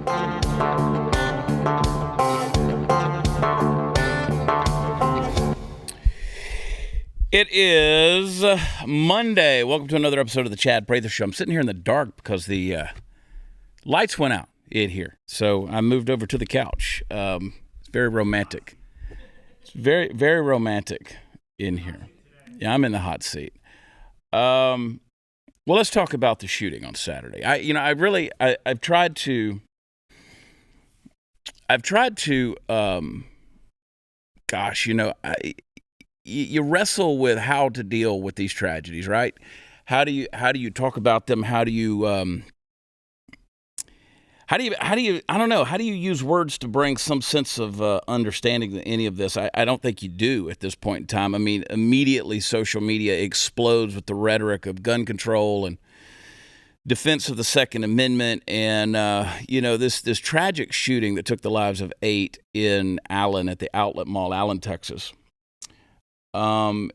It is Monday. Welcome to another episode of the Chad Prather Show. I'm sitting here in the dark because the lights went out in here. So I moved over to the couch. It's very romantic. It's very, very romantic in here. Yeah, I'm in the hot seat. Well, let's talk about the shooting on Saturday. I've tried to, you wrestle with how to deal with these tragedies, right? How do you talk about them? How do you use words to bring some sense of understanding to any of this? I don't think you do at this point in time. I mean, immediately social media explodes with the rhetoric of gun control and defense of the Second Amendment, and this tragic shooting that took the lives of 8 in Allen at the Outlet Mall, Allen, Texas. And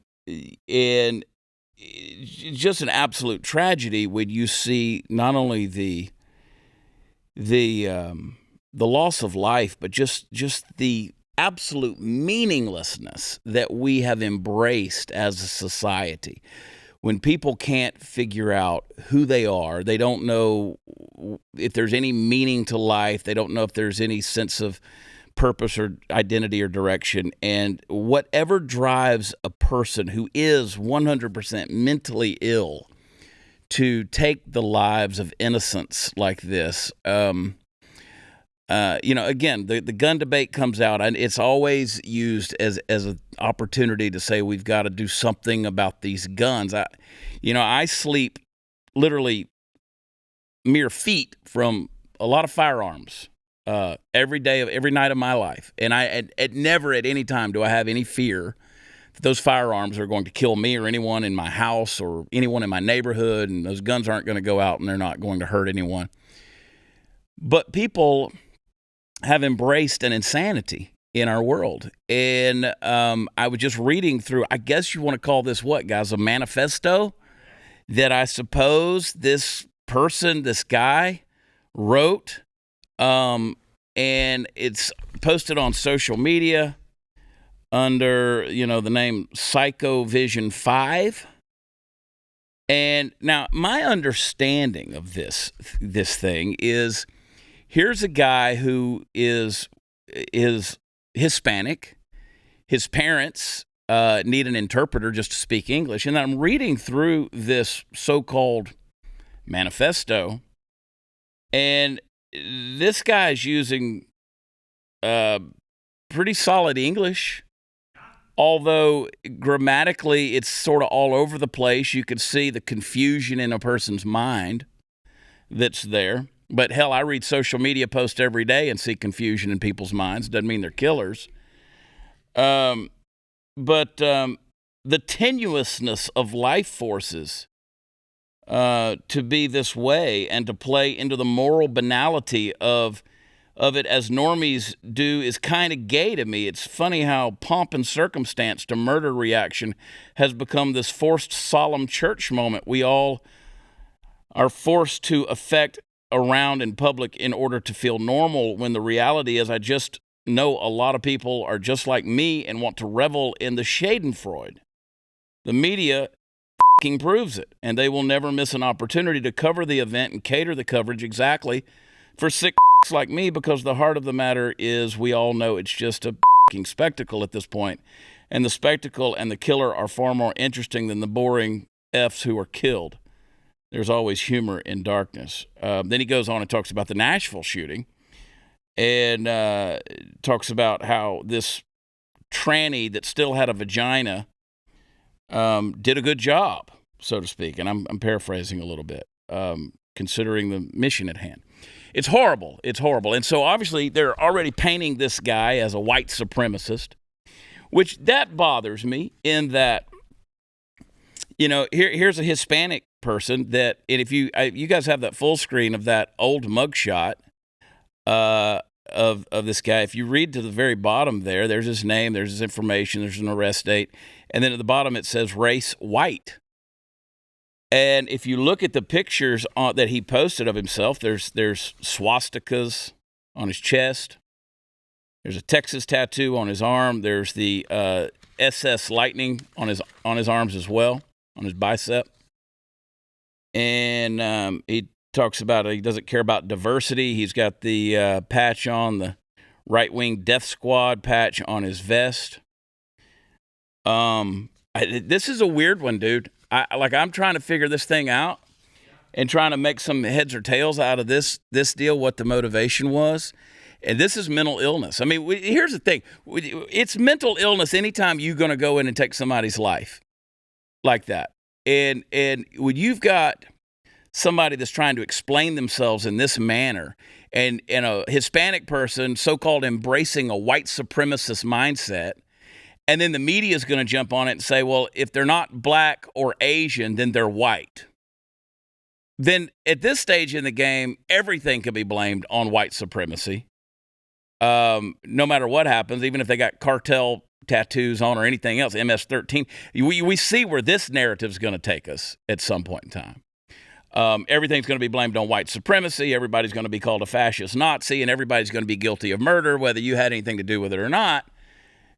just an absolute tragedy when you see not only the loss of life, but just the absolute meaninglessness that we have embraced as a society. When people can't figure out who they are, they don't know if there's any meaning to life, they don't know if there's any sense of purpose or identity or direction, and whatever drives a person who is 100% mentally ill to take the lives of innocents like this, again, the gun debate comes out, and it's always used as an opportunity to say we've got to do something about these guns. I sleep literally mere feet from a lot of firearms every night of my life, and never at any time do I have any fear that those firearms are going to kill me or anyone in my house or anyone in my neighborhood, and those guns aren't going to go out and they're not going to hurt anyone. But people have embraced an insanity in our world, and I was just reading through, I guess you want to call this what, guys, a manifesto that I suppose this guy wrote. And it's posted on social media under, the name Psycho Vision 5. And now my understanding of this thing is, here's a guy who is Hispanic. His parents need an interpreter just to speak English. And I'm reading through this so-called manifesto, and this guy's using pretty solid English, although grammatically it's sort of all over the place. You can see the confusion in a person's mind that's there. But hell, I read social media posts every day and see confusion in people's minds. Doesn't mean they're killers. But the tenuousness of life forces to be this way and to play into the moral banality of it as normies do is kind of gay to me. It's funny how pomp and circumstance to murder reaction has become this forced solemn church moment we all are forced to affect around in public in order to feel normal, when the reality is I just know a lot of people are just like me and want to revel in the schadenfreude. The media proves it, and they will never miss an opportunity to cover the event and cater the coverage exactly for sick like me, because the heart of the matter is we all know it's just a spectacle at this point, and the spectacle and the killer are far more interesting than the boring Fs who are killed. There's always humor in darkness. Then he goes on and talks about the Nashville shooting, and talks about how this tranny that still had a vagina did a good job, so to speak. And I'm paraphrasing a little bit, considering the mission at hand. It's horrible. It's horrible. And so obviously they're already painting this guy as a white supremacist, which that bothers me in that, here's a Hispanic person that, and if you guys have that full screen of that old mugshot of this guy, if you read to the very bottom there's his name, there's his information, there's an arrest date, and then at the bottom it says race white. And if you look at the pictures that he posted of himself, there's swastikas on his chest. There's a Texas tattoo on his arm. There's the SS Lightning on his arms as well, on his bicep. And he talks about he doesn't care about diversity. He's got the patch on, the right-wing death squad patch on his vest. This is a weird one, dude. I'm trying to figure this thing out and trying to make some heads or tails out of this deal, what the motivation was. And this is mental illness. I mean, here's the thing. It's mental illness anytime you're going to go in and take somebody's life like that. And when you've got somebody that's trying to explain themselves in this manner, and a Hispanic person so-called embracing a white supremacist mindset, and then the media is going to jump on it and say, well, if they're not black or Asian, then they're white. Then at this stage in the game, everything can be blamed on white supremacy. No matter what happens, even if they got cartel tattoos on or anything else, MS-13, we see where this narrative is going to take us at some point in time. Everything's going to be blamed on white supremacy. Everybody's going to be called a fascist Nazi, and everybody's going to be guilty of murder, whether you had anything to do with it or not,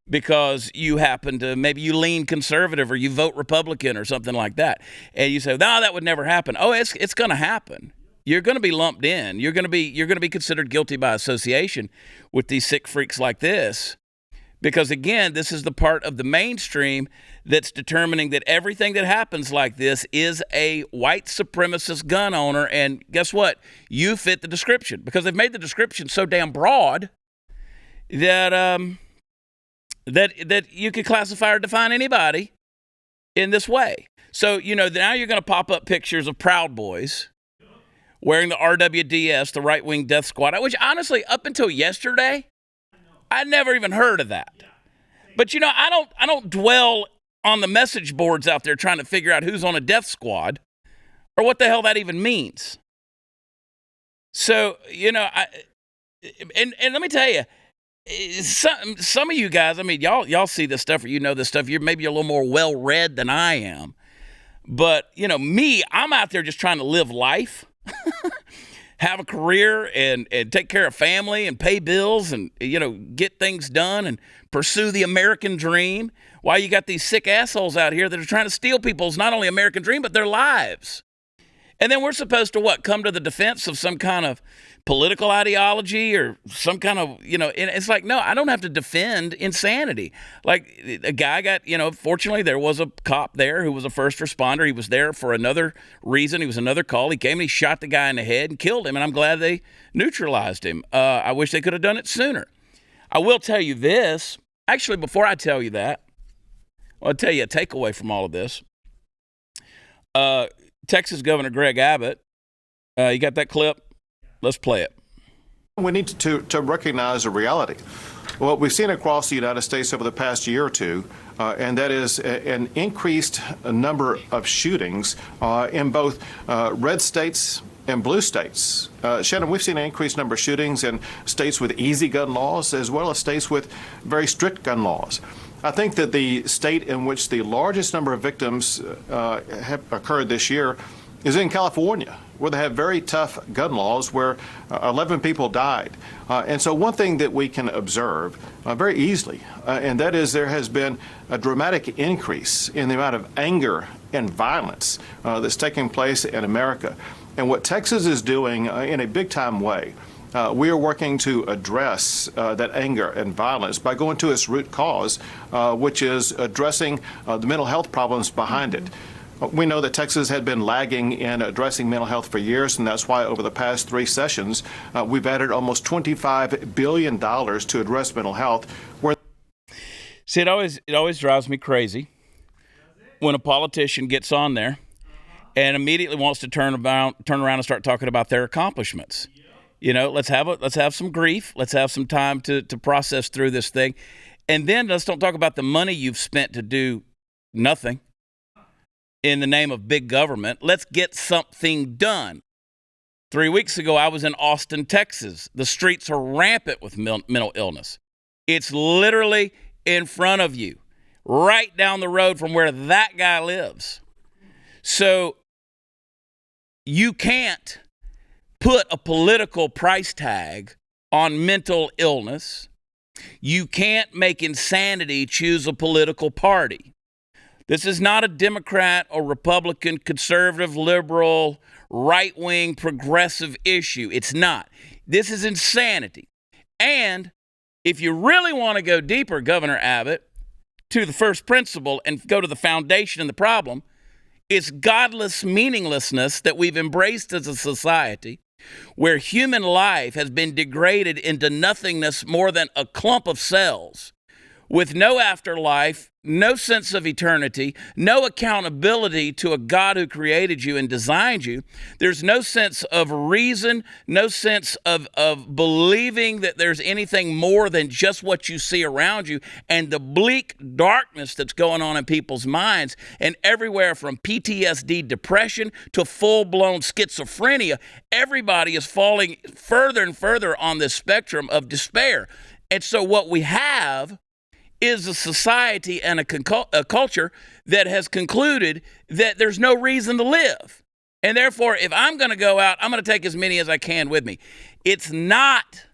because you happen to, maybe you lean conservative or you vote Republican or something like that. And you say, no, that would never happen. Oh, it's going to happen. You're going to be lumped in. You're going to be considered guilty by association with these sick freaks like this. Because, again, this is the part of the mainstream that's determining that everything that happens like this is a white supremacist gun owner. And guess what? You fit the description, because they've made the description so damn broad that that you could classify or define anybody in this way. So, now you're going to pop up pictures of Proud Boys wearing the RWDS, the right-wing death squad, which honestly, up until yesterday, I'd never even heard of that. But, I don't dwell on the message boards out there trying to figure out who's on a death squad or what the hell that even means. So, and let me tell you, some of you guys, I mean, y'all see this stuff, or this stuff. Maybe you're a little more well-read than I am. But, me, I'm out there just trying to live life, have a career, and take care of family and pay bills and, get things done and pursue the American dream, while you got these sick assholes out here that are trying to steal people's not only American dream, but their lives. And then we're supposed to, come to the defense of some kind of political ideology or some kind of, and it's like, no, I don't have to defend insanity. Like, a guy got, fortunately there was a cop there who was a first responder. He was there for another reason. He was another call. He came and he shot the guy in the head and killed him. And I'm glad they neutralized him. I wish they could have done it sooner. I will tell you this. Actually, before I tell you that, I'll tell you a takeaway from all of this. Texas Governor Greg Abbott, you got that clip? Let's play it. We need to recognize a reality. What we've seen across the United States over the past year or two, and that is an increased number of shootings in both red states and blue states. Shannon, we've seen an increased number of shootings in states with easy gun laws as well as states with very strict gun laws. I think that the state in which the largest number of victims have occurred this year is in California, where they have very tough gun laws, where 11 people died. And so one thing that we can observe very easily, and that is there has been a dramatic increase in the amount of anger and violence that's taking place in America. And what Texas is doing in a big-time way, we are working to address that anger and violence by going to its root cause, which is addressing the mental health problems behind it. We know that Texas had been lagging in addressing mental health for years, and that's why over the past 3 sessions, we've added almost $25 billion to address mental health. See, it always drives me crazy when a politician gets on there and immediately wants to turn around and start talking about their accomplishments. Let's have some grief. Let's have some time to process through this thing. And then let's don't talk about the money you've spent to do nothing in the name of big government. Let's get something done. 3 weeks ago, I was in Austin, Texas. The streets are rampant with mental illness. It's literally in front of you, right down the road from where that guy lives. So you can't put a political price tag on mental illness. You can't make insanity choose a political party. This is not a Democrat or Republican, conservative, liberal, right-wing, progressive issue. It's not. This is insanity. And if you really want to go deeper, Governor Abbott, to the first principle and go to the foundation of the problem, it's godless meaninglessness that we've embraced as a society, where human life has been degraded into nothingness more than a clump of cells, with no afterlife, no sense of eternity, no accountability to a God who created you and designed you. There's no sense of reason, no sense of believing that there's anything more than just what you see around you, and the bleak darkness that's going on in people's minds, and everywhere from PTSD, depression, to full-blown schizophrenia. Everybody is falling further and further on this spectrum of despair. And so what we have is a society and a culture that has concluded that there's no reason to live. And therefore, if I'm going to go out, I'm going to take as many as I can with me. It's not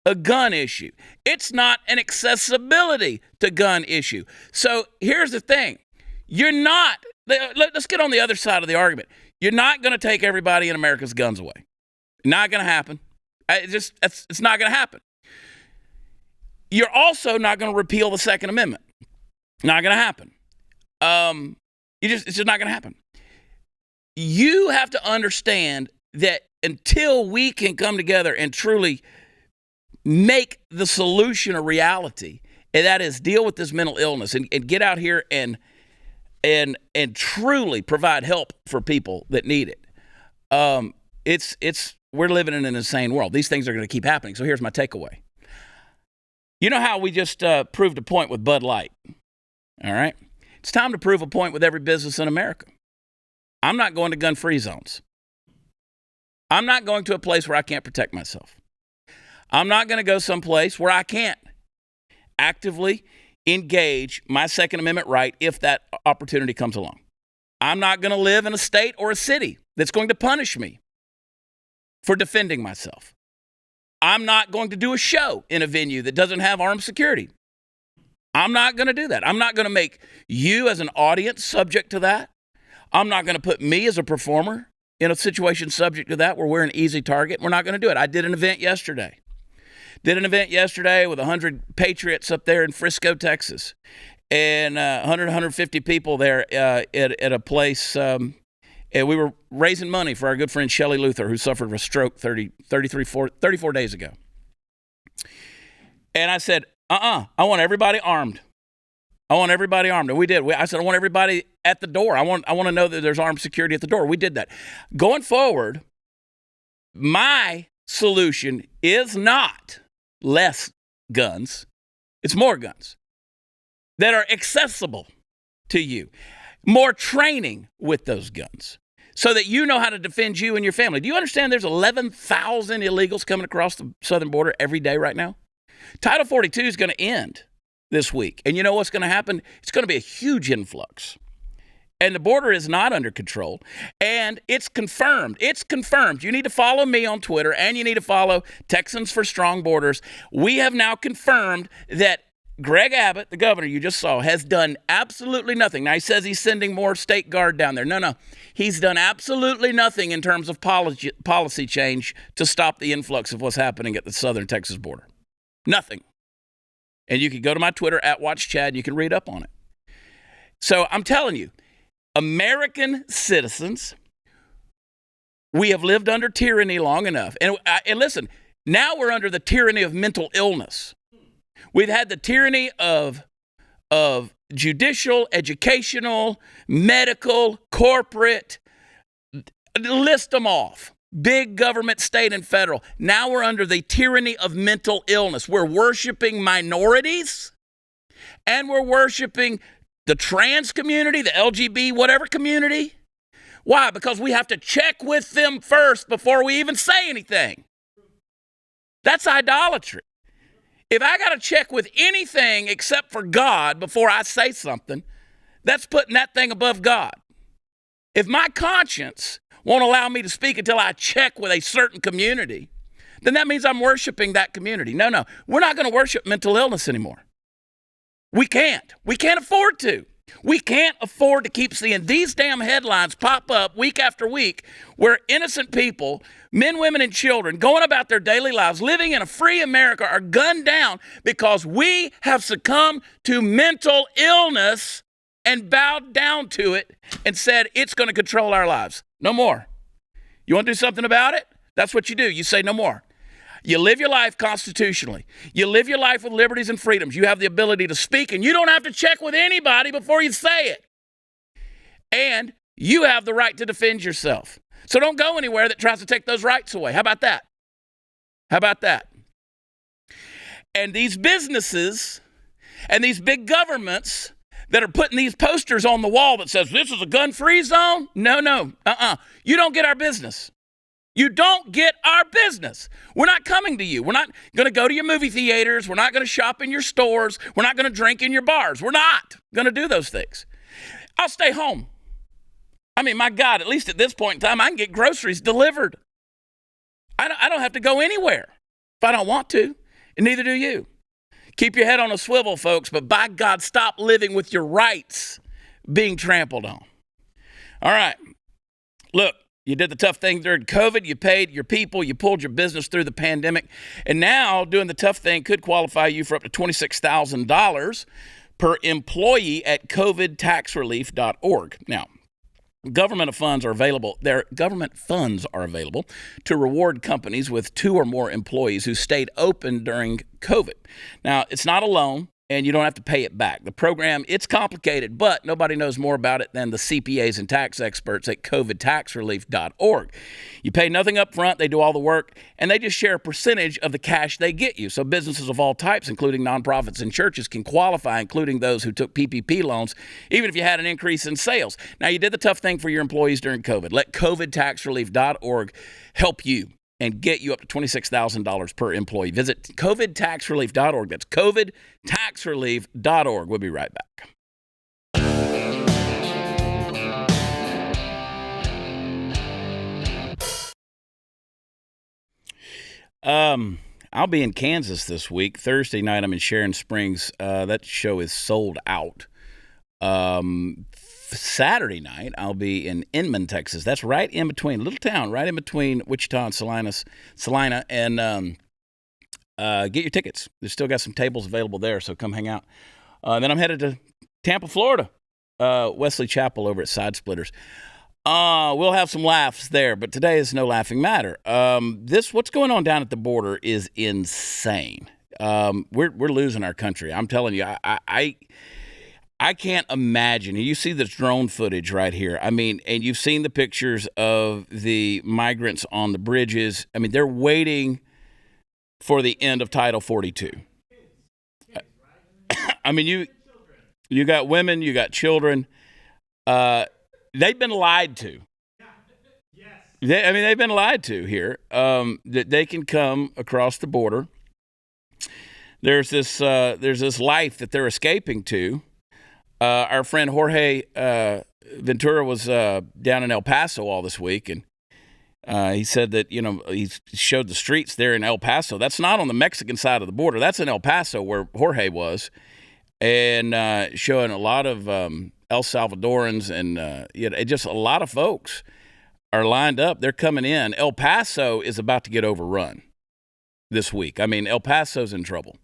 a gun issue. It's not an accessibility to gun issue. So here's the thing. Let's get on the other side of the argument. You're not going to take everybody in America's guns away. Not going to happen. It's not going to happen. You're also not going to repeal the Second Amendment. Not going to happen. It's just not going to happen. You have to understand that until we can come together and truly make the solution a reality, and that is deal with this mental illness and get out here and truly provide help for people that need it. We're living in an insane world. These things are going to keep happening. So here's my takeaway. You know how we just proved a point with Bud Light? All right? It's time to prove a point with every business in America. I'm not going to gun-free zones. I'm not going to a place where I can't protect myself. I'm not going to go someplace where I can't actively engage my Second Amendment right if that opportunity comes along. I'm not going to live in a state or a city that's going to punish me for defending myself. I'm not going to do a show in a venue that doesn't have armed security. I'm not going to do that. I'm not going to make you as an audience subject to that. I'm not going to put me as a performer in a situation subject to that where we're an easy target. We're not going to do it. I did an event yesterday. With 100 patriots up there in Frisco, Texas, and 150 people there at a place. And we were raising money for our good friend Shelley Luther, who suffered of a stroke 34 days ago. And I said, I want everybody armed. And we did. I said, I want everybody at the door. I want to know that there's armed security at the door. We did that. Going forward, my solution is not less guns. It's more guns that are accessible to you. More training with those guns so that you know how to defend you and your family. Do you understand there's 11,000 illegals coming across the southern border every day right now? Title 42 is going to end this week. And you know what's going to happen? It's going to be a huge influx. And the border is not under control. And it's confirmed. It's confirmed. You need to follow me on Twitter, and you need to follow Texans for Strong Borders. We have now confirmed that Greg Abbott, the governor you just saw, has done absolutely nothing. Now, he says he's sending more state guard down there. No. He's done absolutely nothing in terms of policy change to stop the influx of what's happening at the southern Texas border. Nothing. And you can go to my Twitter, @WatchChad, and you can read up on it. So I'm telling you, American citizens, we have lived under tyranny long enough. And listen, now we're under the tyranny of mental illness. We've had the tyranny of judicial, educational, medical, corporate, list them off. Big government, state, and federal. Now we're under the tyranny of mental illness. We're worshiping minorities, and we're worshiping the trans community, the LGBT, whatever community. Why? Because we have to check with them first before we even say anything. That's idolatry. If I got to check with anything except for God before I say something, that's putting that thing above God. If my conscience won't allow me to speak until I check with a certain community, then that means I'm worshiping that community. No, we're not going to worship mental illness anymore. We can't. We can't afford to. We can't afford to keep seeing these damn headlines pop up week after week where innocent people, men, women, and children going about their daily lives, living in a free America, are gunned down because we have succumbed to mental illness and bowed down to it and said it's going to control our lives. No more. You want to do something about it? That's what you do. You say no more. You live your life constitutionally. You live your life with liberties and freedoms. You have the ability to speak, and you don't have to check with anybody before you say it. And you have the right to defend yourself. So don't go anywhere that tries to take those rights away. How about that? How about that? And these businesses and these big governments that are putting these posters on the wall that says this is a gun-free zone? No. You don't get our business. You don't get our business. We're not coming to you. We're not going to go to your movie theaters. We're not going to shop in your stores. We're not going to drink in your bars. We're not going to do those things. I'll stay home. I mean, my God, at least at this point in time, I can get groceries delivered. I don't have to go anywhere if I don't want to, and neither do you. Keep your head on a swivel, folks, but by God, stop living with your rights being trampled on. All right. Look. You did the tough thing during COVID. You paid your people. You pulled your business through the pandemic. And now doing the tough thing could qualify you for up to $26,000 per employee at covidtaxrelief.org. Now, government funds are available to reward companies with 2 or more employees who stayed open during COVID. Now, it's not a loan, and you don't have to pay it back. The program, it's complicated, but nobody knows more about it than the CPAs and tax experts at covidtaxrelief.org. You pay nothing up front, they do all the work, and they just share a percentage of the cash they get you. So businesses of all types, including nonprofits and churches, can qualify, including those who took PPP loans, even if you had an increase in sales. Now, you did the tough thing for your employees during COVID. Let covidtaxrelief.org help you and get you up to $26,000 per employee. Visit covidtaxrelief.org. That's covidtaxrelief.org. We'll be right back. I'll be in Kansas this week. Thursday night, I'm in Sharon Springs. That show is sold out. Saturday night, I'll be in Inman, Texas. That's right in between, little town, right in between Wichita and Salina. And get your tickets. There's still got some tables available there, so come hang out. Then I'm headed to Tampa, Florida, Wesley Chapel over at Side Splitters. We'll have some laughs there, but today is no laughing matter. What's going on down at the border is insane. We're losing our country. I'm telling you, I can't imagine. You see this drone footage right here. I mean, and you've seen the pictures of the migrants on the bridges. I mean, they're waiting for the end of Title 42. I mean, you got women, you got children. They've been lied to. They've been lied to here. That they can come across the border. There's this life that they're escaping to. Our friend Jorge Ventura was down in El Paso all this week, and he said that, he showed the streets there in El Paso. That's not on the Mexican side of the border. That's in El Paso where Jorge was, and showing a lot of El Salvadorans and just a lot of folks are lined up. They're coming in. El Paso is about to get overrun this week. I mean, El Paso's in trouble.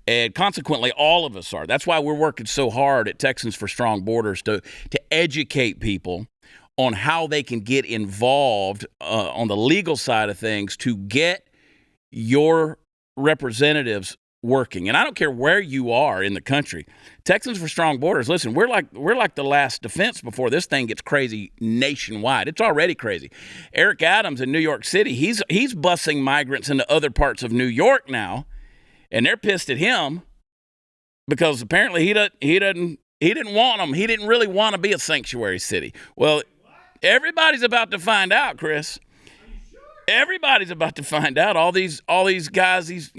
And consequently, all of us are. That's why we're working so hard at Texans for Strong Borders to educate people on how they can get involved on the legal side of things to get your representatives working. And I don't care where you are in the country. Texans for Strong Borders, listen, we're like the last defense before this thing gets crazy nationwide. It's already crazy. Eric Adams in New York City, he's busing migrants into other parts of New York now. And they're pissed at him because apparently he didn't want them. He didn't really want to be a sanctuary city. Well, everybody's about to find out, Chris. Are you sure? Everybody's about to find out. All these guys, these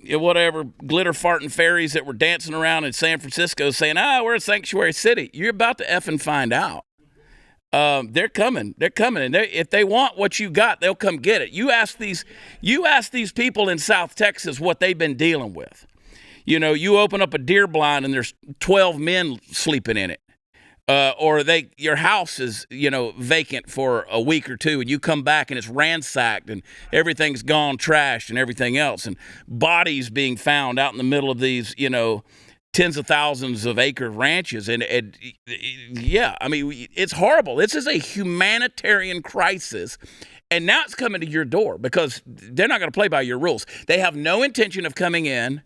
whatever glitter farting fairies that were dancing around in San Francisco saying, we're a sanctuary city. You're about to effing find out. They're coming. They're coming, and if they want what you got, they'll come get it. You ask these people in South Texas what they've been dealing with. You know, you open up a deer blind and there's 12 men sleeping in it. Or your house is, vacant for a week or two, and you come back and it's ransacked and everything's gone, trashed and everything else, and bodies being found out in the middle of these, tens of thousands of acre ranches. And yeah, I mean, it's horrible. This is a humanitarian crisis. And now it's coming to your door because they're not going to play by your rules. They have no intention of coming in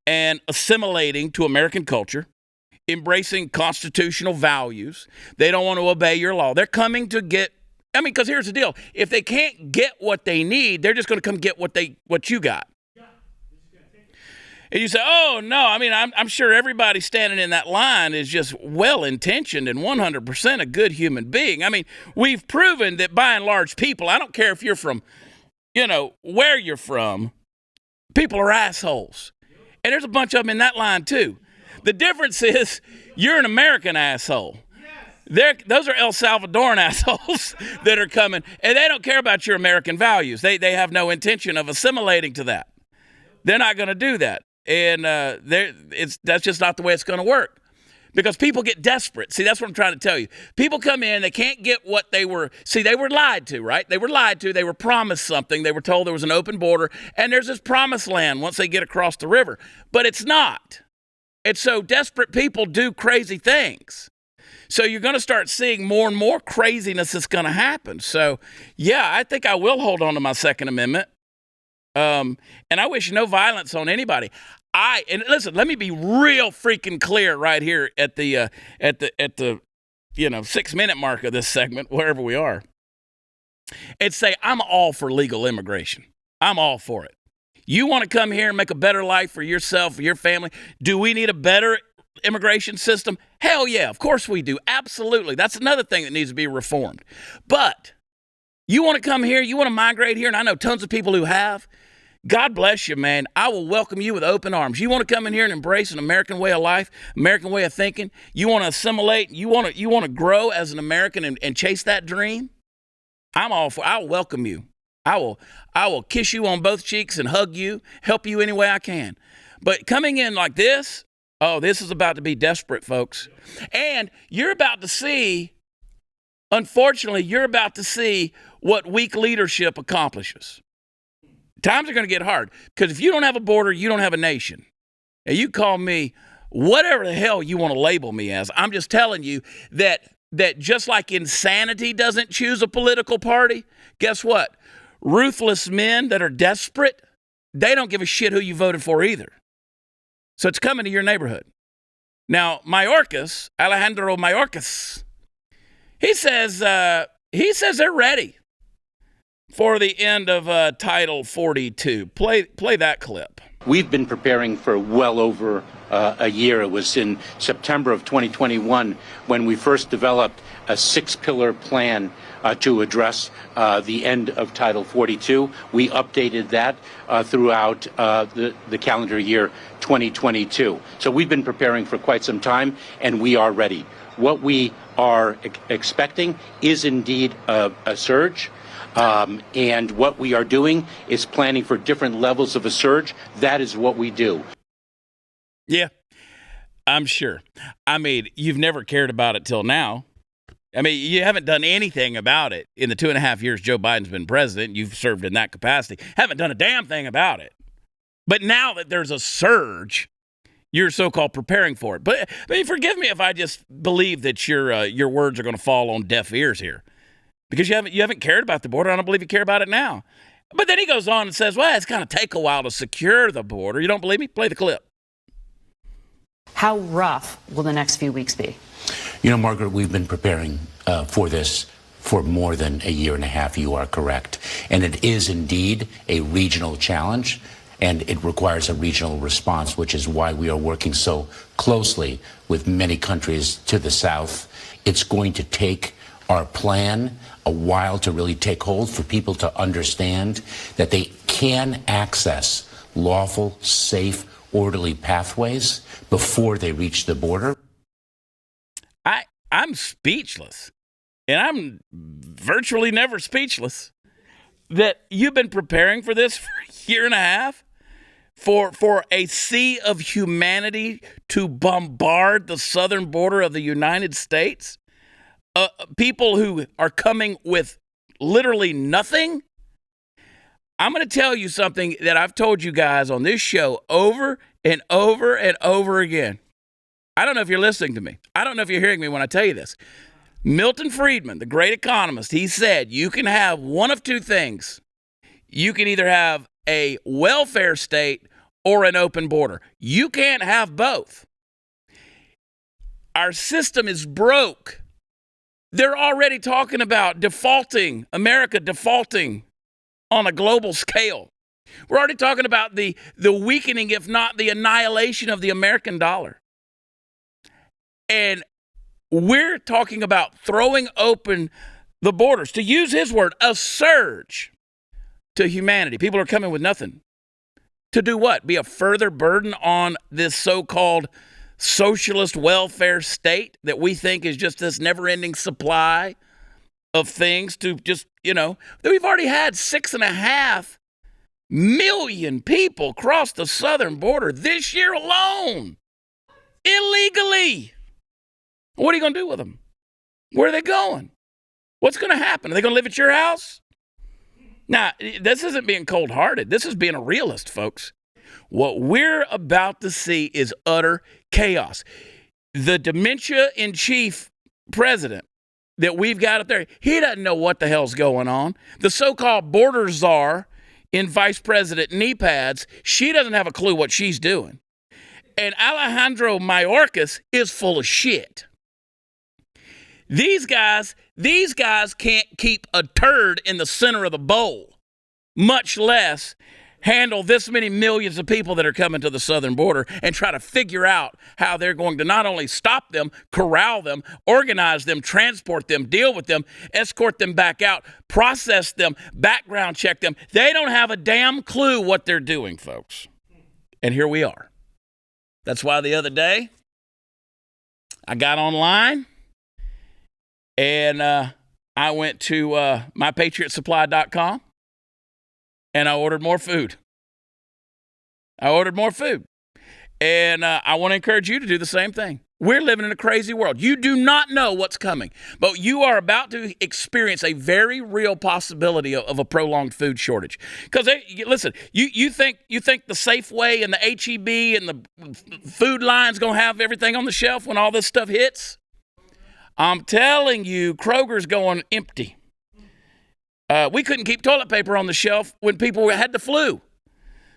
and assimilating to American culture, embracing constitutional values. They don't want to obey your law. They're coming to get, because here's the deal. If they can't get what they need, they're just going to come get what you got. And you say, oh, no, I'm sure everybody standing in that line is just well-intentioned and 100% a good human being. We've proven that by and large people, I don't care if you're from, where you're from, people are assholes. And there's a bunch of them in that line, too. The difference is you're an American asshole. Those are El Salvadoran assholes that are coming, and they don't care about your American values. They have no intention of assimilating to that. They're not going to do that. And that's just not the way it's going to work, because people get desperate. See, that's what I'm trying to tell you. People come in, they can't get what they were lied to, right? They were lied to. They were promised something. They were told there was an open border, and there's this promised land once they get across the river. But it's not. And so desperate people do crazy things. So you're going to start seeing more and more craziness that's going to happen. So, yeah, I think I will hold on to my Second Amendment. And I wish no violence on anybody. And listen, let me be real freaking clear right here at the 6-minute mark of this segment, wherever we are, and say I'm all for legal immigration. I'm all for it. You want to come here and make a better life for yourself, for your family? Do we need a better immigration system? Hell yeah, of course we do. Absolutely. That's another thing that needs to be reformed. But you want to come here, you want to migrate here, and I know tons of people who have. God bless you, man. I will welcome you with open arms. You want to come in here and embrace an American way of life, American way of thinking? You want to assimilate? You want to grow as an American and chase that dream? I'm all for it. I will welcome you. I will kiss you on both cheeks and hug you, help you any way I can. But coming in like this, this is about to be desperate, folks. And you're about to see, unfortunately, what weak leadership accomplishes. Times are going to get hard, because if you don't have a border, you don't have a nation. And you call me whatever the hell you want to label me as. I'm just telling you that just like insanity doesn't choose a political party, guess what? Ruthless men that are desperate, they don't give a shit who you voted for either. So it's coming to your neighborhood. Now, Alejandro Mayorkas, he says they're ready for the end of Title 42. Play that clip. We've been preparing for well over a year. It was in September of 2021 when we first developed a 6-pillar plan to address the end of Title 42. We updated that throughout the calendar year 2022. So we've been preparing for quite some time, and we are ready. What we are expecting is indeed a surge. And what we are doing is planning for different levels of a surge. That is what we do. Yeah, I'm sure. You've never cared about it till now. You haven't done anything about it in the 2.5 years Joe Biden's been president. You've served in that capacity. Haven't done a damn thing about it. But now that there's a surge, you're so-called preparing for it. But forgive me if I just believe that your words are going to fall on deaf ears here. Because you haven't cared about the border. I don't believe you care about it now. But then he goes on and says, well, it's going to take a while to secure the border. You don't believe me? Play the clip. How rough will the next few weeks be? Margaret, we've been preparing for this for more than a year and a half. You are correct. And it is indeed a regional challenge, and it requires a regional response, which is why we are working so closely with many countries to the south. It's going to take our plan a while to really take hold, for people to understand that they can access lawful, safe, orderly pathways before they reach the border. I'm speechless. and I'm virtually never speechless, that you've been preparing for this for a year and a half, for a sea of humanity to bombard the southern border of the United States, people who are coming with literally nothing. I'm going to tell you something that I've told you guys on this show over and over and over again. I don't know if you're listening to me. I don't know if you're hearing me when I tell you this. Milton Friedman, the great economist, he said you can have one of two things. You can either have a welfare state or an open border. You can't have both. Our system is broke. They're already talking about defaulting, America defaulting on a global scale. We're already talking about the weakening, if not the annihilation of the American dollar. And we're talking about throwing open the borders, to use his word, a surge to humanity. People are coming with nothing. To do what? Be a further burden on this so-called socialist welfare state that we think is just this never-ending supply of things to just, we've already had 6.5 million people cross the southern border this year alone, illegally. What are you going to do with them? Where are they going? What's going to happen? Are they going to live at your house? Now, this isn't being cold-hearted. This is being a realist, folks. What we're about to see is utter chaos. The dementia-in-chief president that we've got up there, he doesn't know what the hell's going on. The so-called border czar in Vice President knee pads, she doesn't have a clue what she's doing. And Alejandro Mayorkas is full of shit. These guys can't keep a turd in the center of the bowl, much less handle this many millions of people that are coming to the southern border and try to figure out how they're going to not only stop them, corral them, organize them, transport them, deal with them, escort them back out, process them, background check them. They don't have a damn clue what they're doing, folks. And here we are. That's why the other day I got online and I went to mypatriotsupply.com and I ordered more food. And I want to encourage you to do the same thing. We're living in a crazy world. You do not know what's coming, but you are about to experience a very real possibility of a prolonged food shortage. Because listen, you think the Safeway and the H-E-B and the food line's going to have everything on the shelf when all this stuff hits? I'm telling you, Kroger's going empty. We couldn't keep toilet paper on the shelf when people had the flu.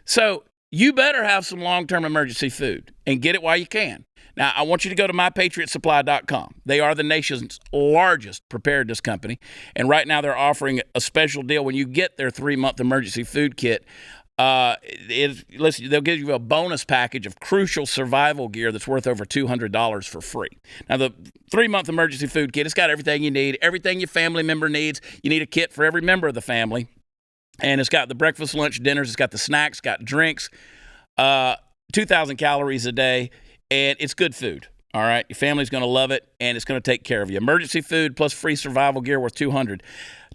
So you better have some long-term emergency food and get it while you can. Now, I want you to go to mypatriotsupply.com. They are the nation's largest preparedness company. And right now they're offering a special deal when you get their 3-month emergency food kit. Listen, they'll give you a bonus package of crucial survival gear that's worth over $200 for free. Now, the 3-month emergency food kit, it's got everything you need, everything your family member needs. You need a kit for every member of the family. And it's got the breakfast, lunch, dinners. It's got the snacks, got drinks, 2,000 calories a day, and it's good food. All right, your family's going to love it, and it's going to take care of you. Emergency food plus free survival gear worth $200.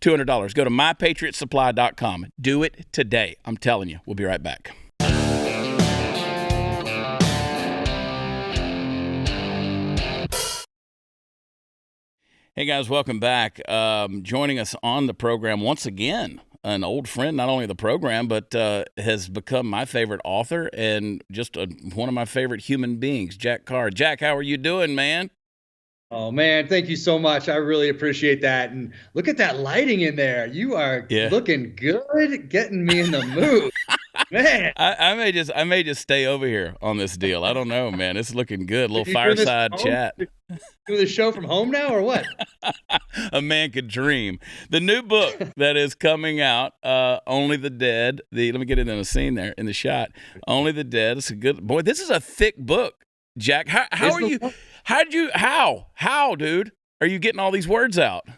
Go to mypatriotsupply.com. Do it today. I'm telling you. We'll be right back. Hey, guys, welcome back. Joining us on the program once again, an old friend, not only of the program, but has become my favorite author and just one of my favorite human beings, Jack Carr. Jack, how are you doing, man? Oh, man, thank you so much. I really appreciate that. And look at that lighting in there. You are looking good, getting me in the mood. Man. I may just stay over here on this deal. I don't know, man. It's looking good. A little fireside chat. Do the show from home now or what? A man could dream. The new book that is coming out, Only the Dead. Let me get in the scene there in the shot. Only the Dead. It's a good boy. This is a thick book, Jack. How are you? How, dude? Are you getting all these words out?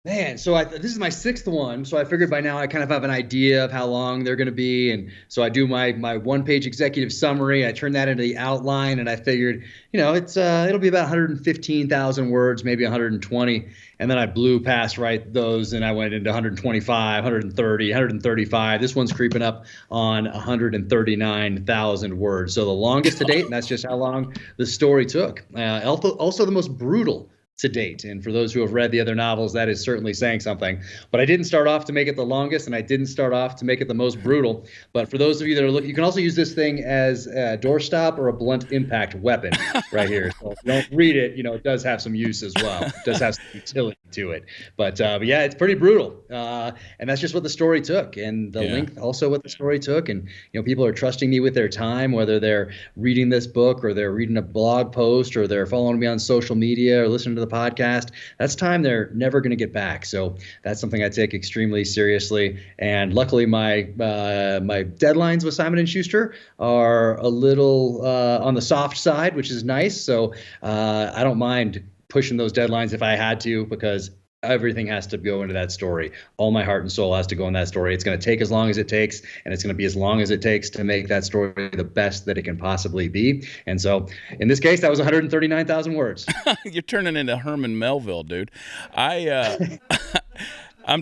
Man, so this is my sixth one, so I figured by now I kind of have an idea of how long they're going to be, and so I do my one-page executive summary. I turn that into the outline, and I figured, it'll be about 115,000 words, maybe 120, and then I blew past those, and I went into 125, 130, 135. This one's creeping up on 139,000 words, so the longest to date, and that's just how long the story took. Also the most brutal to date. And for those who have read the other novels, that is certainly saying something. But I didn't start off to make it the longest, and I didn't start off to make it the most brutal. But for those of you that are looking, you can also use this thing as a doorstop or a blunt impact weapon right here. So if you don't read it, it does have some use as well. It does have some utility to it. But yeah, it's pretty brutal. And that's just what the story took. And the length also what the story took. And, people are trusting me with their time, whether they're reading this book or they're reading a blog post or they're following me on social media or listening to the podcast. That's time they're never going to get back. So that's something I take extremely seriously. And luckily, my deadlines with Simon & Schuster are a little on the soft side, which is nice. So I don't mind pushing those deadlines if I had to, because everything has to go into that story. All my heart and soul has to go in that story. It's going to take as long as it takes, and it's going to be as long as it takes to make that story the best that it can possibly be. And so in this case, that was 139,000 words. You're turning into Herman Melville, dude. I'm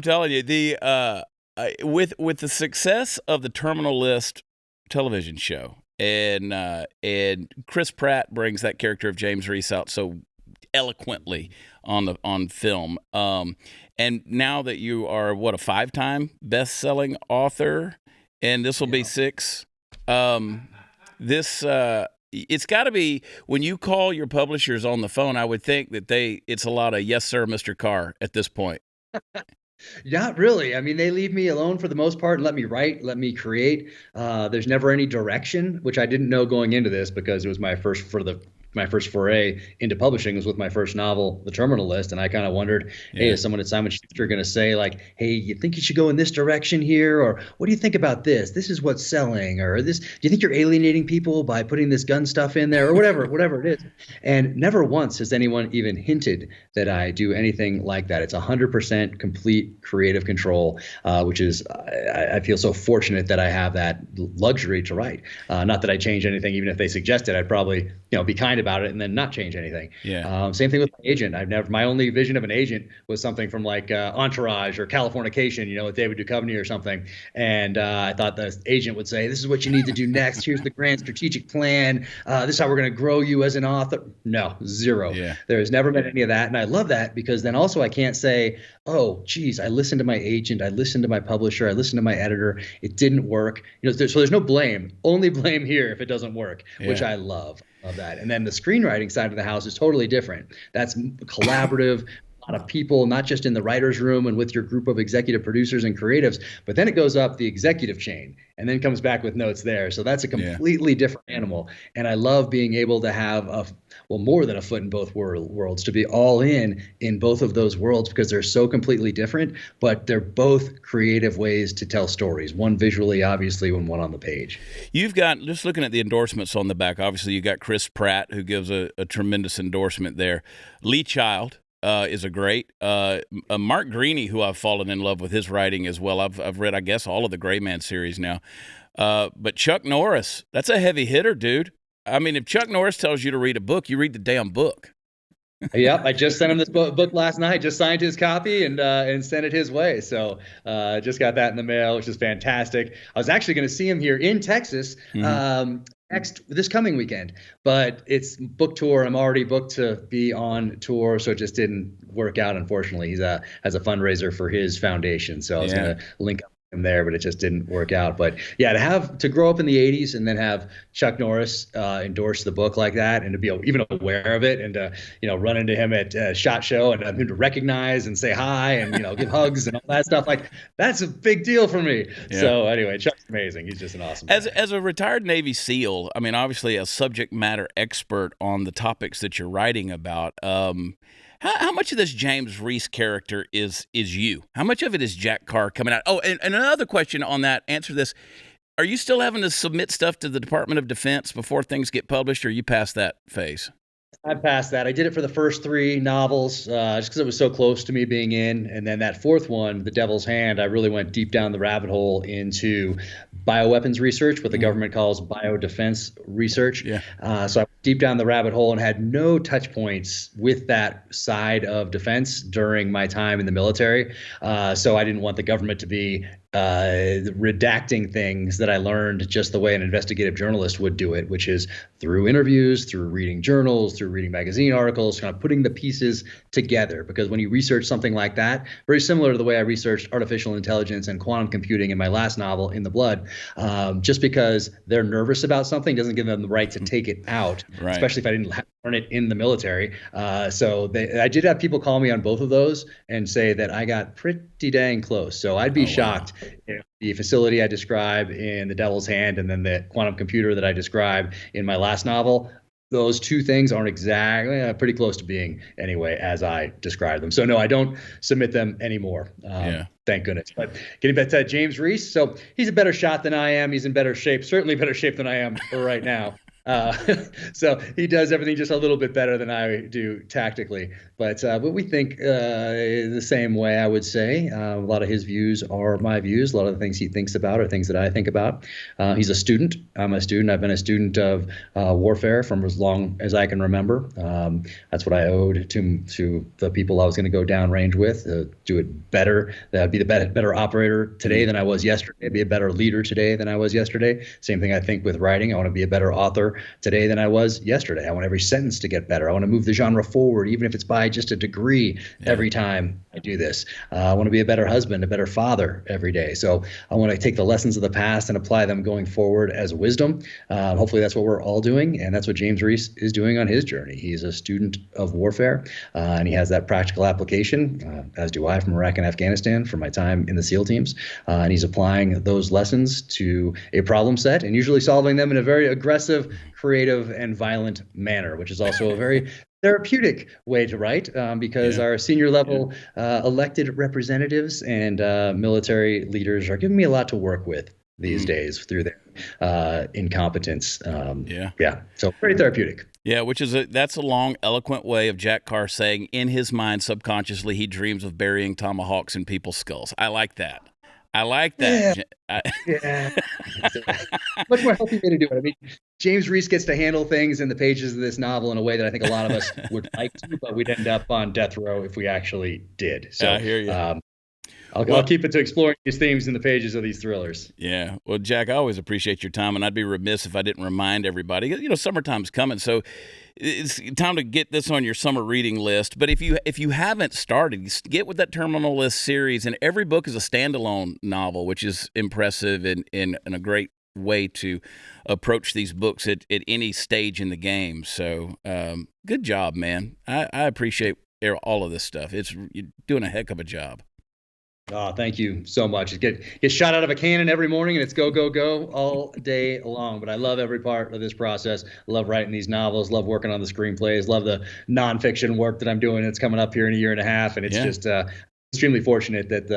telling you, with the success of the Terminal List television show, and Chris Pratt brings that character of James Reese out so eloquently on film. And now that you are a 5-time best-selling author, and this will be 6. It's got to be, when you call your publishers on the phone, I would think that it's a lot of yes sir, Mr. Carr at this point. Not really. I mean, they leave me alone for the most part and let me write, let me create. There's never any direction, which I didn't know going into this because it was my first foray into publishing was with my first novel, The Terminal List. And I kind of wondered, hey, is someone at Simon & Schuster going to say like, hey, you think you should go in this direction here? Or what do you think about this? This is what's selling. Or do you think you're alienating people by putting this gun stuff in there or whatever it is? And never once has anyone even hinted that I do anything like that. It's 100% complete creative control, which is, I feel so fortunate that I have that luxury to write. Not that I change anything, even if they suggested, I'd probably, be kind about it and then not change anything. Same thing with my agent. My only vision of an agent was something from like Entourage or Californication, with David Duchovny or something. And I thought the agent would say, this is what you need to do next. Here's the grand strategic plan. This is how we're going to grow you as an author. No, zero. There has never been any of that. And I love that because then also I can't say, oh, geez, I listened to my agent. I listened to my publisher. I listened to my editor. It didn't work. So there's no blame. Only blame here if it doesn't work, which I love. Of that. And then the screenwriting side of the house is totally different. That's collaborative, a lot of people, not just in the writer's room and with your group of executive producers and creatives, but then it goes up the executive chain and then comes back with notes there. So that's a completely different animal. And I love being able to have more than a foot in both worlds, to be all in both of those worlds because they're so completely different, but they're both creative ways to tell stories, one visually, obviously, and one on the page. You've got, just looking at the endorsements on the back, obviously you got Chris Pratt, who gives a tremendous endorsement there. Lee Child is a great. Mark Greaney, who I've fallen in love with his writing as well. I've read, I guess, all of the Gray Man series now. But Chuck Norris, that's a heavy hitter, dude. I mean, if Chuck Norris tells you to read a book, you read the damn book. Yep, I just sent him this book last night. Just signed his copy and sent it his way. So just got that in the mail, which is fantastic. I was actually going to see him here in Texas this coming weekend, but it's book tour. I'm already booked to be on tour, so it just didn't work out. Unfortunately, he has a fundraiser for his foundation, so I was going to link up him there, but it just didn't work out. But yeah, to grow up in the 80s and then have Chuck Norris endorse the book like that, and to be even aware of it, and to run into him at SHOT Show and him to recognize and say hi and give hugs and all that stuff, like that's a big deal for me. So anyway, Chuck's amazing. He's just an awesome guy. As a retired Navy SEAL, I mean, obviously a subject matter expert on the topics that you're writing about. How much of this James Reese character is you? How much of it is Jack Carr coming out? Oh, and another question on that, answer this. Are you still having to submit stuff to the Department of Defense before things get published, or are you past that phase? I'm past that. I did it for the first 3 novels just because it was so close to me being in. And then that 4th one, The Devil's Hand, I really went deep down the rabbit hole into bioweapons research, what the government calls biodefense research. Yeah. So I went deep down the rabbit hole and had no touch points with that side of defense during my time in the military. So I didn't want the government to be redacting things that I learned just the way an investigative journalist would do it, which is through interviews, through reading journals, through reading magazine articles, kind of putting the pieces together. Because when you research something like that, very similar to the way I researched artificial intelligence and quantum computing in my last novel, In the Blood, just because they're nervous about something doesn't give them the right to take it out, especially if I didn't learn it in the military. So I did have people call me on both of those and say that I got pretty dang close. So I'd be shocked if the facility I describe in The Devil's Hand and then the quantum computer that I describe in my last novel, those 2 things aren't exactly pretty close to being anyway as I describe them. So no, I don't submit them anymore. Thank goodness. But getting back to James Reese, so he's a better shot than I am. He's in better shape, certainly better shape than I am right now. So he does everything just a little bit better than I do tactically, but we think the same way, I would say. A lot of his views are my views. A lot of the things he thinks about are things that I think about. He's a student. I'm a student. I've been a student of warfare from as long as I can remember. That's what I owed to the people I was going to go downrange with, do it better, be the better operator today than I was yesterday, be a better leader today than I was yesterday. Same thing I think with writing. I want to be a better author today than I was yesterday. I want every sentence to get better. I want to move the genre forward, even if it's by just a degree every time I do this. I want to be a better husband, a better father every day. So I want to take the lessons of the past and apply them going forward as wisdom. Hopefully that's what we're all doing. And that's what James Reese is doing on his journey. He's a student of warfare and he has that practical application, as do I, from Iraq and Afghanistan from my time in the SEAL teams. And he's applying those lessons to a problem set and usually solving them in a very aggressive, creative, and violent manner, which is also a very therapeutic way to write because our senior level elected representatives and military leaders are giving me a lot to work with these days through their incompetence. So very therapeutic. Yeah, that's a long, eloquent way of Jack Carr saying in his mind, subconsciously, he dreams of burying tomahawks in people's skulls. I like that. Much more healthy way to do it. I mean, James Reese gets to handle things in the pages of this novel in a way that I think a lot of us would like to, but we'd end up on death row if we actually did. So I hear you. I'll keep it to exploring these themes in the pages of these thrillers. Yeah. Well, Jack, I always appreciate your time, and I'd be remiss if I didn't remind everybody. You know, summertime's coming, so it's time to get this on your summer reading list. But if you haven't started, get with that Terminal List series, and every book is a standalone novel, which is impressive and a great way to approach these books at any stage in the game. So good job, man. I appreciate all of this stuff. You're doing a heck of a job. Oh, thank you so much. Get shot out of a cannon every morning and it's go, go, go all day long. But I love every part of this process. I love writing these novels, love working on the screenplays, love the nonfiction work that I'm doing. It's coming up here in a year and a half. And it's just extremely fortunate that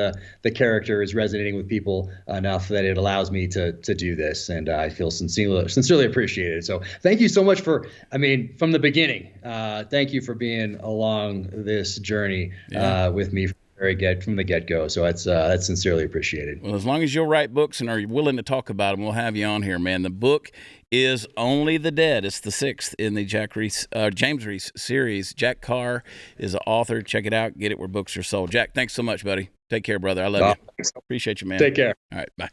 the character is resonating with people enough that it allows me to do this. And I feel sincerely appreciated. So thank you so much from the beginning. Thank you for being along this journey with me from the get-go. So that's sincerely appreciated. Well, as long as you'll write books and are willing to talk about them, we'll have you on here, man. The book is Only the Dead. It's the 6th in the James Reese series. Jack Carr is the author. Check it out. Get it where books are sold. Jack, thanks so much, buddy. Take care, brother. I love you. Appreciate you, man. Take care. All right, bye.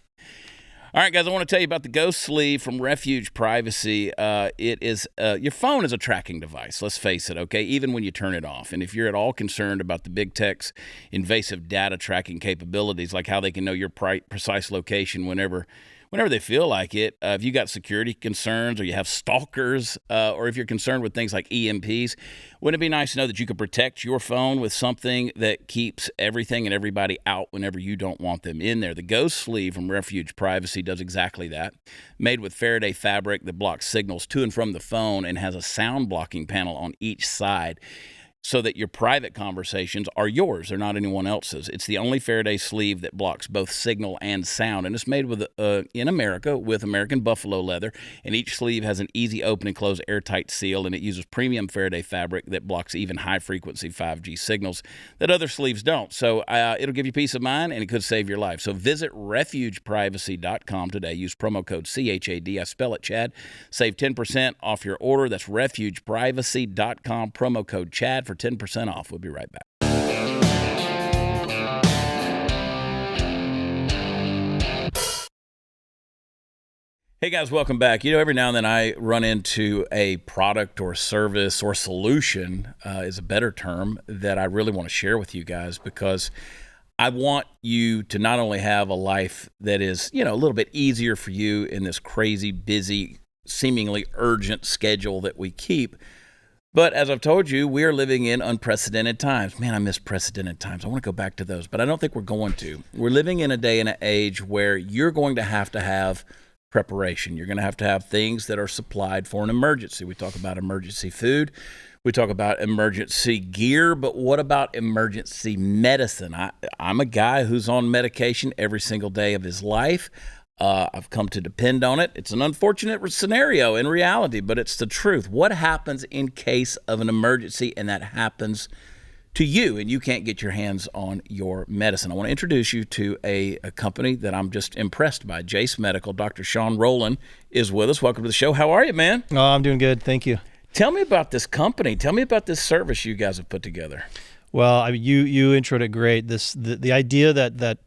All right, guys, I want to tell you about the Ghost Sleeve from Refuge Privacy. It is your phone is a tracking device, let's face it, okay, even when you turn it off. And if you're at all concerned about the big tech's invasive data tracking capabilities, like how they can know your precise location whenever they feel like it, if you got security concerns or you have stalkers or if you're concerned with things like EMPs, wouldn't it be nice to know that you could protect your phone with something that keeps everything and everybody out whenever you don't want them in there? The Ghost Sleeve from Refuge Privacy does exactly that. Made with Faraday fabric that blocks signals to and from the phone and has a sound blocking panel on each side. so that your private conversations are yours. They're not anyone else's. It's the only Faraday sleeve that blocks both signal and sound, and it's made with in America with American buffalo leather, and each sleeve has an easy open and close airtight seal, and it uses premium Faraday fabric that blocks even high-frequency 5G signals that other sleeves don't. So it'll give you peace of mind, and it could save your life. So visit refugeprivacy.com today. Use promo code CHAD. I spell it Chad. Save 10% off your order. That's refugeprivacy.com. Promo code Chad for 10% off. We'll be right back. Hey guys, welcome back. You know, every now and then I run into a product or service or solution is a better term that I really want to share with you guys, because I want you to not only have a life that is, you know, a little bit easier for you in this crazy, busy, seemingly urgent schedule that we keep, but as I've told you, we are living in unprecedented times. Man, I miss precedented times. I want to go back to those, but I don't think we're going to. We're living in a day and an age where you're going to have preparation. You're going to have things that are supplied for an emergency. We talk about emergency food. We talk about emergency gear, but what about emergency medicine? I'm a guy who's on medication every single day of his life. I've come to depend on it. It's an unfortunate scenario in reality, but it's the truth. What happens in case of an emergency and that happens to you and you can't get your hands on your medicine? I want to introduce you to a company that I'm just impressed by, Jace Medical. Dr. Sean Rowland is with us. Welcome to the show. How are you, man? Oh, I'm doing good. Thank you. Tell me about this company. Tell me about this service you guys have put together. Well, I mean, you introed it great. The idea that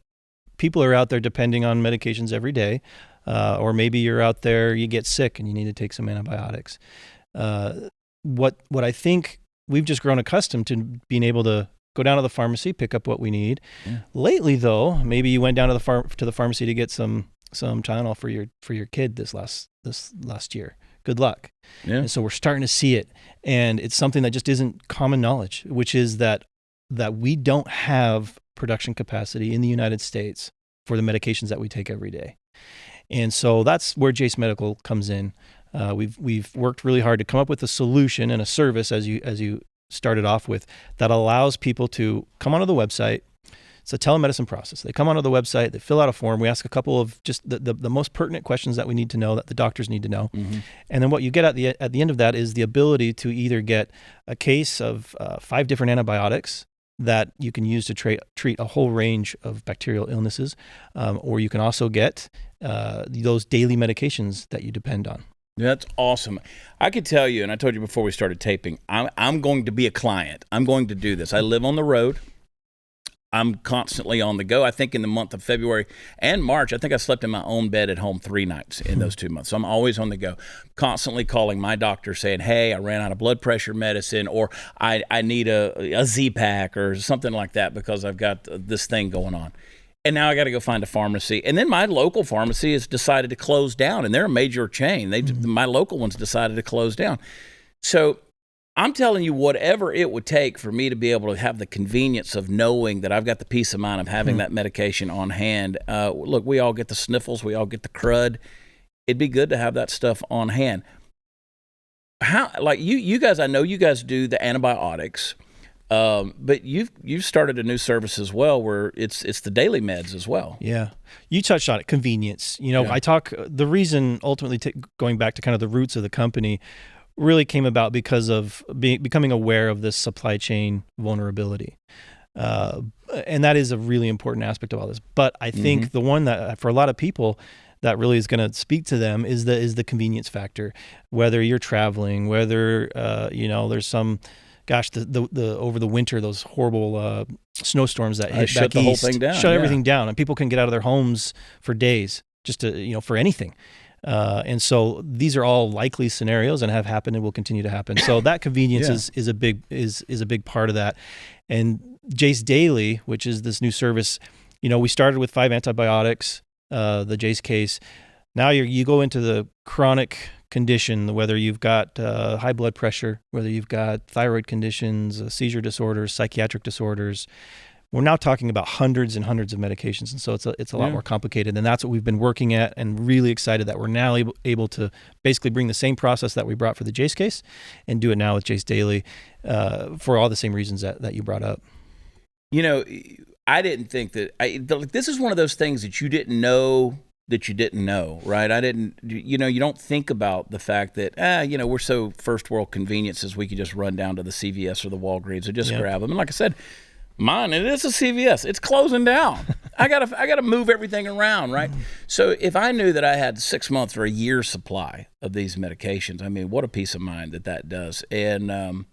people are out there depending on medications every day, or maybe you're out there, you get sick and you need to take some antibiotics. What I think we've just grown accustomed to being able to go down to the pharmacy, pick up what we need. Yeah. Lately, though, maybe you went down to the pharmacy to get some Tylenol for your kid this last year. Good luck. Yeah. And so we're starting to see it, and it's something that just isn't common knowledge, which is that we don't have production capacity in the United States for the medications that we take every day. And so that's where Jace Medical comes in. We've worked really hard to come up with a solution and a service, as you started off with, that allows people to come onto the website. It's a telemedicine process. They come onto the website, they fill out a form. We ask a couple of just the most pertinent questions that we need to know, that the doctors need to know. Mm-hmm. And then what you get at the end of that is the ability to either get a case of 5 different antibiotics that you can use to treat a whole range of bacterial illnesses, or you can also get those daily medications that you depend on. That's awesome. I could tell you, and I told you before we started taping, I'm going to be a client. I'm going to do this. I live on the road. I'm constantly on the go. I think in the month of February and March, I think I slept in my own bed at home 3 nights in those 2 months. So I'm always on the go, constantly calling my doctor saying, hey, I ran out of blood pressure medicine, or I need a Z-Pack or something like that because I've got this thing going on. And now I got to go find a pharmacy. And then my local pharmacy has decided to close down, and they're a major chain. My local one's decided to close down. So I'm telling you, whatever it would take for me to be able to have the convenience of knowing that I've got the peace of mind of having that medication on hand. Look, we all get the sniffles. We all get the crud. It'd be good to have that stuff on hand. How, like you guys, I know you guys do the antibiotics, but you've started a new service as well where it's the daily meds as well. Yeah. You touched on it, convenience. You know, yeah. The reason ultimately going back to kind of the roots of the company really came about because of becoming aware of this supply chain vulnerability. And that is a really important aspect of all this. But I think the one that for a lot of people that really is going to speak to them is the convenience factor. Whether you're traveling, whether there's some, the over the winter, those horrible snowstorms that hit shut the whole thing down. Shut everything down, and people can get out of their homes for days just to for anything. And so these are all likely scenarios and have happened and will continue to happen. So that convenience is a big part of that. And Jace Daily, which is this new service, we started with 5 antibiotics, the Jace case. Now you go into the chronic condition, whether you've got high blood pressure, whether you've got thyroid conditions, seizure disorders, psychiatric disorders, We're now talking about hundreds and hundreds of medications, and so it's a lot more complicated. And that's what we've been working at, and really excited that we're now able to basically bring the same process that we brought for the Jace case and do it now with Jace Daily for all the same reasons that you brought up. You know, I didn't think that this is one of those things that you didn't know that you didn't know, right? You don't think about the fact that, we're so first world conveniences, we could just run down to the CVS or the Walgreens and just grab them. And like I said, mine, it is a CVS. It's closing down. I gotta move everything around, right? So if I knew that I had 6 months or a year's supply of these medications, I mean, what a peace of mind that does. And I'm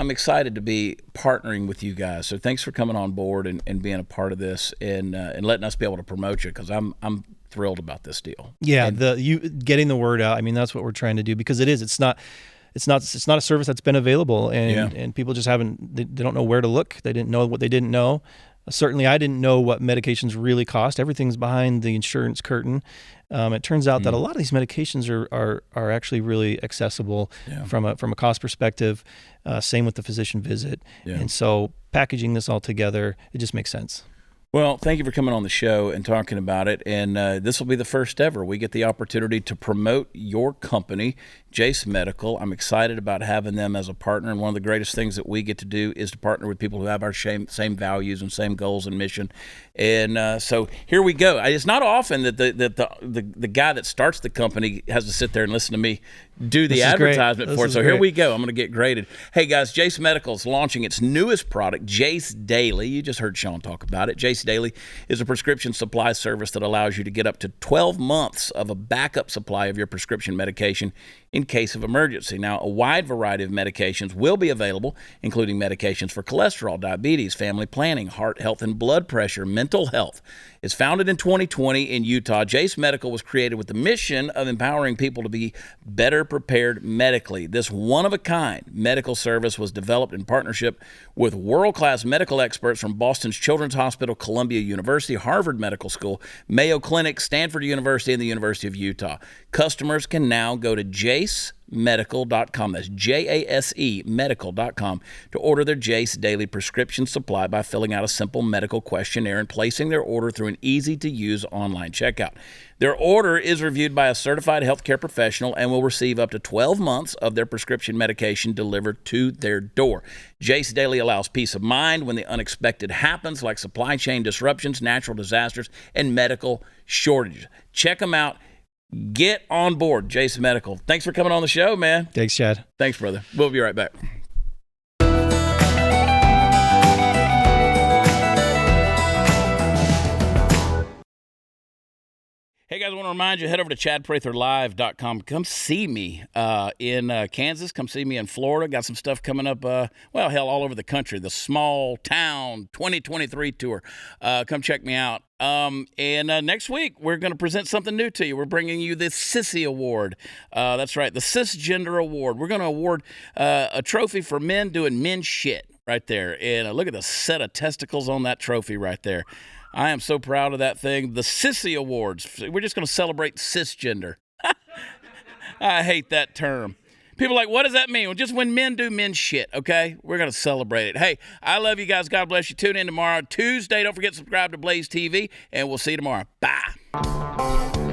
excited to be partnering with you guys. So thanks for coming on board and being a part of this and letting us be able to promote you, because I'm thrilled about this deal. Yeah, getting the word out. I mean, that's what we're trying to do, because it's not a service that's been available, and people just they don't know where to look. They didn't know what they didn't know. Certainly, I didn't know what medications really cost. Everything's behind the insurance curtain. It turns out that a lot of these medications are actually really accessible from a cost perspective. Same with the physician visit, and so packaging this all together, it just makes sense. Well, thank you for coming on the show and talking about it. And this will be the first ever. We get the opportunity to promote your company, Jace Medical. I'm excited about having them as a partner. And one of the greatest things that we get to do is to partner with people who have our same values and same goals and mission. And so here we go. It's not often that the guy that starts the company has to sit there and listen to me do the advertisement for it. So here we go. I'm going to get graded. Hey, guys, Jace Medical is launching its newest product, Jace Daily. You just heard Sean talk about it. Jace Daily is a prescription supply service that allows you to get up to 12 months of a backup supply of your prescription medication in case of emergency. Now, a wide variety of medications will be available, including medications for cholesterol, diabetes, family planning, heart health, and blood pressure, mental health. It's founded in 2020 in Utah. Jace Medical was created with the mission of empowering people to be better prepared medically. This one-of-a-kind medical service was developed in partnership with world-class medical experts from Boston's Children's Hospital, Columbia University, Harvard Medical School, Mayo Clinic, Stanford University, and the University of Utah. Customers can now go to JaceMedical.com. That's Jase medical.com to order their Jace Daily prescription supply by filling out a simple medical questionnaire and placing their order through an easy-to-use online checkout. Their order is reviewed by a certified healthcare professional and will receive up to 12 months of their prescription medication delivered to their door. Jace Daily allows peace of mind when the unexpected happens, like supply chain disruptions, natural disasters, and medical shortages. Check them out. Get on board, Jace Medical. Thanks for coming on the show, man. Thanks, Chad. Thanks, brother. We'll be right back. Hey, guys, I want to remind you, head over to chadpratherlive.com. Come see me in Kansas. Come see me in Florida. Got some stuff coming up, all over the country. The Small Town 2023 tour. Come check me out. And next week, we're going to present something new to you. We're bringing you the Sissy Award. That's right, the Cisgender Award. We're going to award a trophy for men doing men shit right there. And look at the set of testicles on that trophy right there. I am so proud of that thing. The Sissy Awards. We're just going to celebrate cisgender. I hate that term. People are like, what does that mean? Well, just when men do men shit, okay? We're going to celebrate it. Hey, I love you guys. God bless you. Tune in tomorrow, Tuesday. Don't forget to subscribe to Blaze TV, and we'll see you tomorrow. Bye.